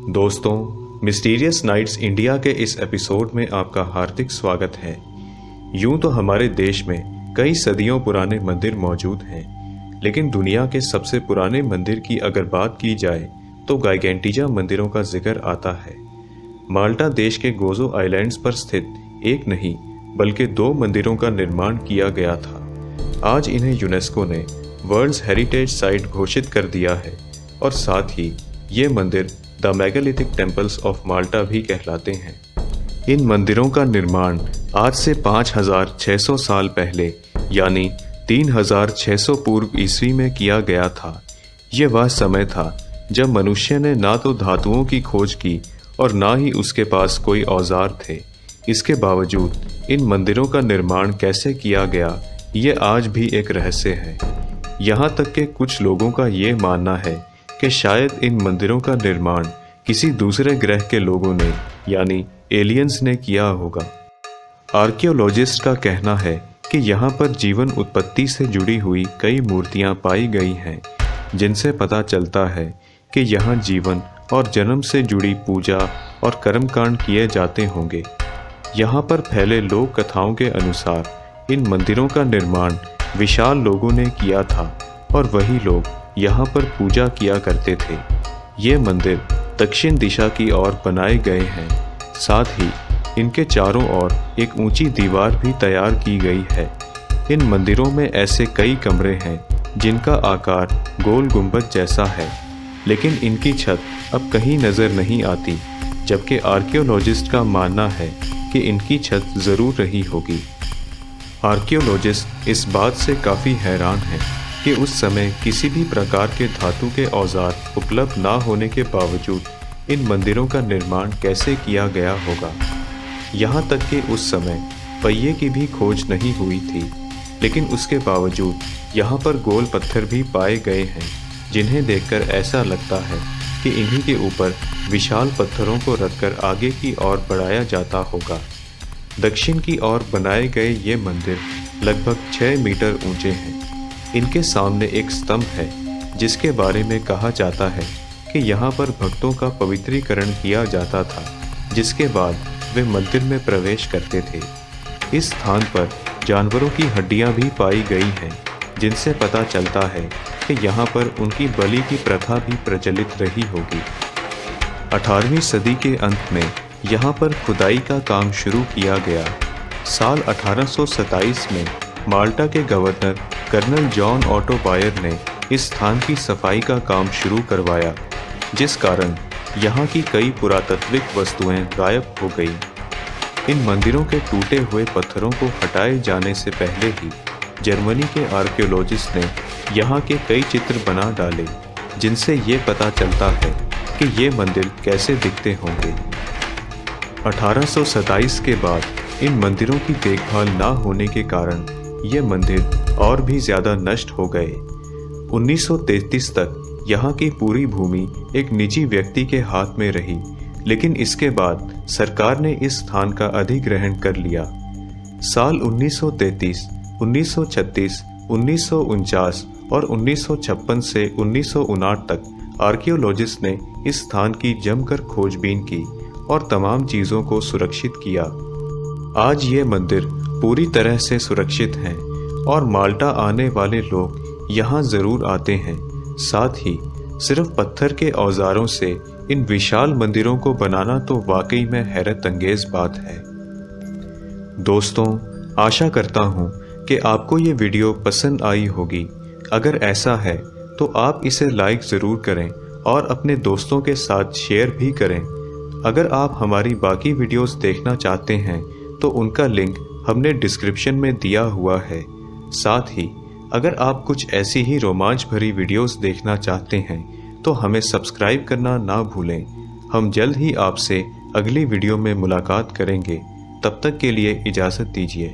दोस्तों, mysterious nights India के इस एपिसोड में आपका हार्दिक स्वागत है। यूं तो हमारे देश में कई सदियों पुराने मंदिर मौजूद हैं, लेकिन दुनिया के सबसे पुराने मंदिर की अगर बात की जाए तो गाइगेंटिजा मंदिरों का जिक्र आता है। माल्टा देश के गोजो आइलैंड्स पर स्थित एक नहीं बल्कि 2 मंदिरों का निर्माण किया गया था। आज इन्हें यूनेस्को ने वर्ल्ड्स हेरिटेज साइट घोषित कर दिया है और साथ ही ये मंदिर द मेगालिथिक टेम्पल्स ऑफ माल्टा भी कहलाते हैं। इन मंदिरों का निर्माण आज से 5600 साल पहले यानी 3600 पूर्व ईस्वी में किया गया था। यह वह समय था जब मनुष्य ने ना तो धातुओं की खोज की और ना ही उसके पास कोई औजार थे। इसके बावजूद इन मंदिरों का निर्माण कैसे किया गया, ये आज भी एक रहस्य है। यहाँ तक कि कुछ लोगों का ये मानना है कि शायद इन मंदिरों का निर्माण किसी दूसरे ग्रह के लोगों ने यानी एलियंस ने किया होगा। आर्कियोलॉजिस्ट का कहना है कि यहाँ पर जीवन उत्पत्ति से जुड़ी हुई कई मूर्तियाँ पाई गई हैं, जिनसे पता चलता है कि यहाँ जीवन और जन्म से जुड़ी पूजा और कर्मकांड किए जाते होंगे। यहाँ पर फैले लोक कथाओं के अनुसार इन मंदिरों का निर्माण विशाल लोगों ने किया था और वही लोग यहाँ पर पूजा किया करते थे। ये मंदिर दक्षिण दिशा की ओर बनाए गए हैं। साथ ही इनके चारों ओर एक ऊंची दीवार भी तैयार की गई है। इन मंदिरों में ऐसे कई कमरे हैं जिनका आकार गोल गुंबद जैसा है, लेकिन इनकी छत अब कहीं नज़र नहीं आती, जबकि आर्कियोलॉजिस्ट का मानना है कि इनकी छत ज़रूर रही होगी। आर्कियोलॉजिस्ट इस बात से काफ़ी हैरान हैं कि उस समय किसी भी प्रकार के धातु के औजार उपलब्ध ना होने के बावजूद इन मंदिरों का निर्माण कैसे किया गया होगा। यहाँ तक कि उस समय पहिए की भी खोज नहीं हुई थी, लेकिन उसके बावजूद यहाँ पर गोल पत्थर भी पाए गए हैं, जिन्हें देखकर ऐसा लगता है कि इन्हीं के ऊपर विशाल पत्थरों को रखकर आगे की ओर बढ़ाया जाता होगा। दक्षिण की ओर बनाए गए ये मंदिर लगभग 6 मीटर ऊंचे हैं। इनके सामने एक स्तंभ है जिसके बारे में कहा जाता है कि यहाँ पर भक्तों का पवित्रीकरण किया जाता था, जिसके बाद वे मंदिर में प्रवेश करते थे। इस स्थान पर जानवरों की हड्डियाँ भी पाई गई हैं, जिनसे पता चलता है कि यहाँ पर उनकी बलि की प्रथा भी प्रचलित रही होगी। 18वीं सदी के अंत में यहाँ पर खुदाई का काम शुरू किया गया। साल 1827 में माल्टा के governor colonel John Otto Bayer ने इस स्थान की सफाई का काम शुरू करवाया, जिस कारण यहाँ की कई पुरातात्विक वस्तुएं गायब हो गईं। इन मंदिरों के टूटे हुए पत्थरों को हटाए जाने से पहले ही जर्मनी के आर्कियोलॉजिस्ट ने यहाँ के कई चित्र बना डाले, जिनसे ये पता चलता है कि ये मंदिर कैसे दिखते होंगे। 1827 के बाद इन मंदिरों की देखभाल ना होने के कारण ये मंदिर और भी ज़्यादा नष्ट हो गए। 1933 तक यहाँ की पूरी भूमि एक निजी व्यक्ति के हाथ में रही, लेकिन इसके बाद सरकार ने इस स्थान का अधिग्रहण कर लिया। साल 1933, 1936, 1949 और 1956 से 1959 तक आर्कियोलॉजिस्ट ने इस स्थान की जमकर खोजबीन की और तमाम चीज़ों को सुरक्षित किया। आज ये मंदिर पूरी तरह से सुरक्षित हैं और माल्टा आने वाले लोग यहाँ ज़रूर आते हैं। साथ ही सिर्फ पत्थर के औजारों से इन विशाल मंदिरों को बनाना तो वाकई में हैरत अंगेज बात है। दोस्तों, आशा करता हूँ कि आपको ये वीडियो पसंद आई होगी। अगर ऐसा है तो आप इसे लाइक ज़रूर करें और अपने दोस्तों के साथ शेयर भी करें। अगर आप हमारी बाकी वीडियोस देखना चाहते हैं तो उनका लिंक हमने डिस्क्रिप्शन में दिया हुआ है। साथ ही अगर आप कुछ ऐसी ही रोमांच भरी वीडियोस देखना चाहते हैं तो हमें सब्सक्राइब करना ना भूलें। हम जल्द ही आपसे अगली वीडियो में मुलाकात करेंगे। तब तक के लिए इजाज़त दीजिए।